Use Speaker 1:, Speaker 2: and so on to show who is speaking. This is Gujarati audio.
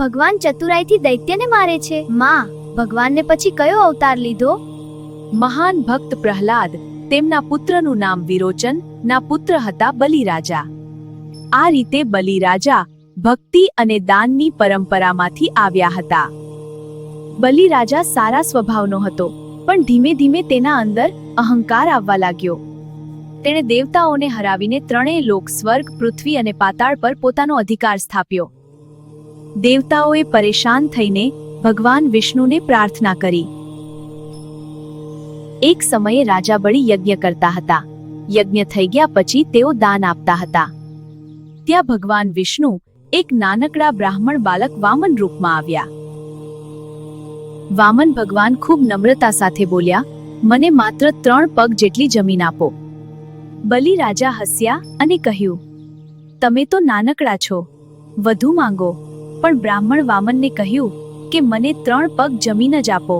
Speaker 1: ભગવાન ચતુરાઈથી દૈત્યને મારે છે. માં, ભગવાનને પછી કયો અવતાર લીધો?
Speaker 2: મહાન ભક્ત પ્રહલાદ, તેમના પુત્રનું નામ વિરોચન ના પુત્ર હતા બલિરાજા. આ રીતે બલિરાજા ભક્તિ અને દાનની પરંપરામાંથી આવ્યા હતા. બલિરાજા સારા સ્વભાવનો હતો, પણ ધીમે ધીમે તેના અંદર અહંકાર આવવા લાગ્યો. તેણે દેવતાઓને હરાવીને ત્રણેય લોક સ્વર્ગ, પૃથ્વી અને પાતાળ પર પોતાનો અધિકાર સ્થાપ્યો. દેવતાઓએ પરેશાન થઈને ભગવાન વિષ્ણુને પ્રાર્થના કરી. એક સમયે રાજા બળી યજ્ઞ કરતા હતા. યજ્ઞ થઈ ગયા પછી તેઓ દાન આપતા હતા. ત્યાં ભગવાન વિષ્ણુ એક નાનકડા બ્રાહ્મણ બાલક વામન રૂપમાં આવ્યા. વામન ભગવાન ખૂબ નમ્રતા સાથે બોલ્યા, મને માત્ર 3 પગ જેટલી જમીન આપો. બલિરાજા હસ્યા અને કહ્યું, તમે તો નાનકડા છો, વધુ માંગો. પણ બ્રાહ્મણ વામનને કહ્યું કે મને 3 પગ જમીન જ આપો.